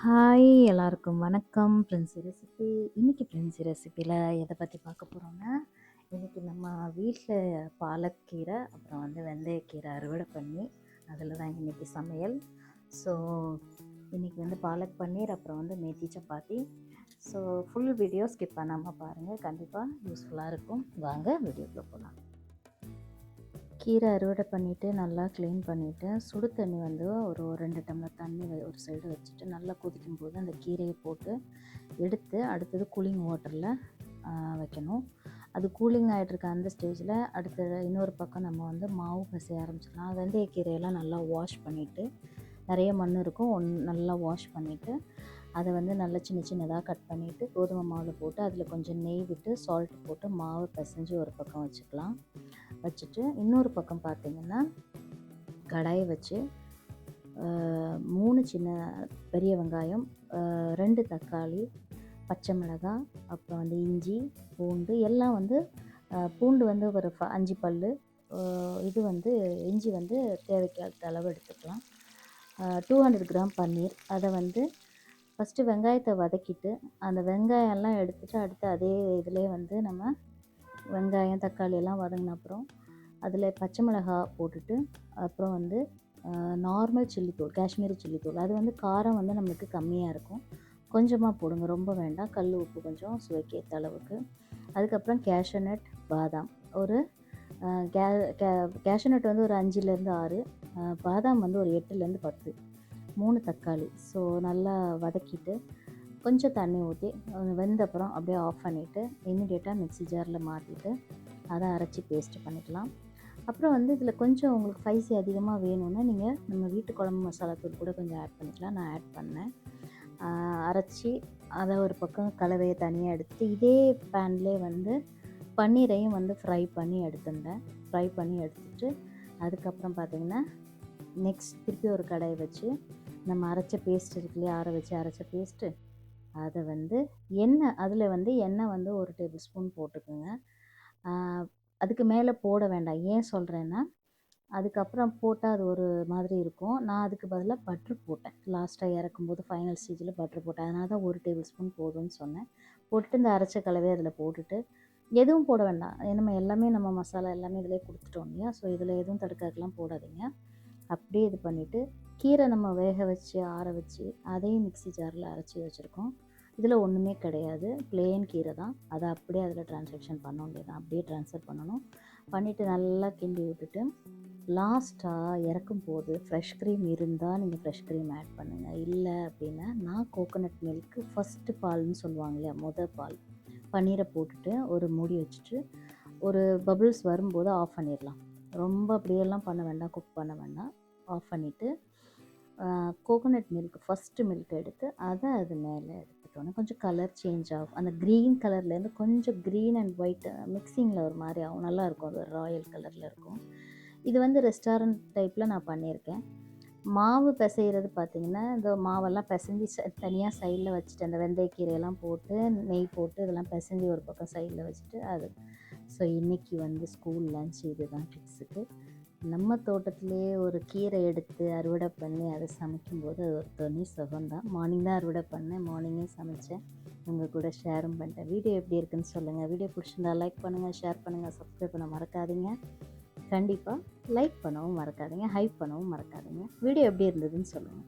Hi எல்லாருக்கும் வணக்கம். Princy recipe. இன்னைக்கு பிரின்சி ரெசிபியில் எதை பற்றி பார்க்க போகிறோன்னா, இன்றைக்கி நம்ம வீட்டில் பாலக்கீரை அப்புறம் வெந்தயக்கீரை அறுவடை பண்ணி அதில் தான் இன்றைக்கி சமையல். ஸோ இன்றைக்கி பாலக் பன்னீர் அப்புறம் methi chapati. So full video skip பண்ணாமல் பாருங்கள், கண்டிப்பாக யூஸ்ஃபுல்லாக இருக்கும். வாங்க வீடியோக்குள்ளே போகலாம். கீரை அறுவடை பண்ணிவிட்டு நல்லா க்ளீன் பண்ணிவிட்டு சுடு தண்ணி ஒரு 2 டம்ளர் தண்ணி ஒரு சைடு வச்சுட்டு நல்லா கொதிக்கும்போது அந்த கீரையை போட்டு எடுத்து அடுத்தது கூலிங் வாட்டரில் வைக்கணும். அது கூலிங் ஆகிட்ருக்க அந்த ஸ்டேஜில் அடுத்த இன்னொரு பக்கம் நம்ம மாவு பசைய ஆரம்பிச்சிடலாம். வெந்தயக்கீரையெல்லாம் நல்லா வாஷ் பண்ணிவிட்டு, நிறைய மண் இருக்கும், நல்லா வாஷ் பண்ணிவிட்டு அதை நல்லா சின்ன சின்னதாக கட் பண்ணிவிட்டு கோதுமை மாவில் போட்டு அதில் கொஞ்சம் நெய் விட்டு சால்ட் போட்டு மாவை பிசைஞ்சு ஒரு பக்கம் வச்சுக்கலாம். வச்சுட்டு இன்னொரு பக்கம் பார்த்திங்கன்னா கடாயை வச்சு 3 சின்ன பெரிய வெங்காயம், 2 தக்காளி, பச்சை மிளகாய், அப்புறம் இஞ்சி பூண்டு எல்லாம் பூண்டு ஒரு 5 பல், இது இஞ்சி தேவைக்காத அளவு எடுத்துக்கலாம். 200 கிராம் பன்னீர். அதை ஃபஸ்ட்டு வெங்காயத்தை வதக்கிட்டு அந்த வெங்காயம்லாம் எடுத்துகிட்டு அடுத்து அதே இதிலே நம்ம வெங்காயம் தக்காளி எல்லாம் வதங்கின அப்புறம் அதில் பச்சை மிளகாய் போட்டுட்டு அப்புறம் நார்மல் சில்லித்தூள், காஷ்மீரி சில்லித்தூள். அது காரம் நம்மளுக்கு கம்மியாக இருக்கும், கொஞ்சமாக போடுங்க, ரொம்ப வேண்டாம். கல் உப்பு கொஞ்சம் சுவைக்கேற்ற அளவுக்கு. அதுக்கப்புறம் கேஷ்யூநட், பாதாம் ஒரு கேஷ்யூநட் ஒரு 5லேருந்து 6, பாதாம் ஒரு 8லேருந்து 10, 3 தக்காளி. ஸோ நல்லா வதக்கிட்டு கொஞ்சம் தண்ணி ஊற்றி வெந்த அப்புறம் அப்படியே ஆஃப் பண்ணிவிட்டு இம்மிடியேட்டாக மிக்ஸி ஜாரில் மாற்றிட்டு அதை அரைச்சி பேஸ்ட்டு பண்ணிக்கலாம். அப்புறம் இதில் கொஞ்சம் உங்களுக்கு ஸ்பைசி அதிகமாக வேணும்னா நீங்கள் நம்ம வீட்டு குழம்பு மசாலாத்தூள் கூட கொஞ்சம் ஆட் பண்ணிக்கலாம். நான் ஆட் பண்ணேன். அரைச்சி அதை ஒரு பக்கம் கலவையை தனியாக எடுத்துட்டு இதே பேன்லேயே பன்னீரையும் ஃப்ரை பண்ணி எடுத்துட்டேன். ஃப்ரை பண்ணி எடுத்துட்டு அதுக்கப்புறம் பார்த்திங்கன்னா நெக்ஸ்ட் திருப்பி ஒரு கடாயை வச்சு நம்ம அரைச்ச பேஸ்ட் இருக்குல்லையே, ஆற வச்சு அரைச்ச பேஸ்ட்டு, அதை எண்ணெய் அதில் எண்ணெய் 1 டேபிள் ஸ்பூன் போட்டுக்குங்க. அதுக்கு மேலே போட வேண்டாம். ஏன் சொல்கிறேன்னா, அதுக்கப்புறம் போட்டால் அது ஒரு மாதிரி இருக்கும். நான் அதுக்கு பதிலாக பட்ரு போட்டேன். லாஸ்ட்டாக இறக்கும்போது ஃபைனல் ஸ்டேஜில் பட்ரு போட்டேன். அதனால தான் 1 டேபிள் ஸ்பூன் போதும்னு சொன்னேன். போட்டுட்டு இந்த அரைச்ச கலவையை அதில் போட்டுட்டு எதுவும் போட வேண்டாம். நம்ம எல்லாமே நம்ம மசாலா எல்லாமே இதிலே கொடுத்துட்டோம் இல்லையா. ஸோ இதில் எதுவும் தடுக்காக்கெல்லாம் போடாதீங்க. அப்படியே இது பண்ணிவிட்டு கீரை நம்ம வேக வச்சு ஆற வச்சு அதையும் மிக்ஸி ஜாரில் அரைச்சி வச்சுருக்கோம். இதில் ஒன்றுமே கிடையாது, பிளெயின் கீரை தான். அதை அப்படியே அதில் ட்ரான்ஸ்லேஷன் பண்ண வேண்டியது, அப்படியே ட்ரான்ஸ்ஃபர் பண்ணணும். பண்ணிவிட்டு நல்லா கிண்டி விட்டுட்டு லாஸ்ட்டாக இறக்கும் போது ஃப்ரெஷ் க்ரீம் இருந்தால் நீங்கள் ஃப்ரெஷ் க்ரீம் ஆட் பண்ணுங்கள். இல்லை அப்படின்னா நான் கோகோனட் மில்க்கு ஃபஸ்ட்டு பால்னு சொல்லுவாங்க இல்லையா, பால் பன்னீரை போட்டுட்டு ஒரு மூடி வச்சுட்டு ஒரு பபிள்ஸ் வரும்போது ஆஃப் பண்ணிடலாம். ரொம்ப அப்படியெல்லாம் பண்ண வேண்டாம், குக் பண்ண வேண்டாம். ஆஃப் பண்ணிவிட்டு கோகோனட் மில்க் ஃபஸ்ட்டு மில்க் எடுத்து அதை அது மேலே எடுத்துட்டோன்னே கொஞ்சம் கலர் சேஞ்ச் ஆகும். அந்த க்ரீன் கலர்லேருந்து கொஞ்சம் க்ரீன் அண்ட் ஒயிட் மிக்சிங்கில் ஒரு மாதிரி ஆகும், நல்லாயிருக்கும். அது ராயல் கலரில் இருக்கும். இது ரெஸ்டாரண்ட் டைப்பில் நான் பண்ணியிருக்கேன். மாவு பிசைகிறது பார்த்திங்கன்னா, இந்த மாவெல்லாம் பிசைஞ்சி தனியாக சைடில் வச்சுட்டு அந்த வெந்தயக்கீரையெல்லாம் போட்டு நெய் போட்டு இதெல்லாம் பிசைஞ்சி ஒரு பக்கம் சைடில் வச்சுட்டு அது. ஸோ இன்றைக்கி ஸ்கூல் லன்ச் இதுதான் கிட்ஸுக்கு. நம்ம தோட்டத்திலேயே ஒரு கீரை எடுத்து அறுவடை பண்ணி அதை சமைக்கும்போது அது ஒரு தனி சுகம்தான். மார்னிங் தான் அறுவடை பண்ணேன், மார்னிங்கே சமைச்சேன், உங்கள் கூட ஷேரும் பண்ணிட்டேன். வீடியோ எப்படி இருக்குன்னு சொல்லுங்கள். வீடியோ பிடிச்சிருந்தா லைக் பண்ணுங்கள், ஷேர் பண்ணுங்கள், சப்ஸ்கிரைப் பண்ண மறக்காதீங்க. கண்டிப்பாக லைக் பண்ணவும் மறக்காதீங்க, ஹைப் பண்ணவும் மறக்காதீங்க. வீடியோ எப்படி இருந்ததுன்னு சொல்லுங்கள்.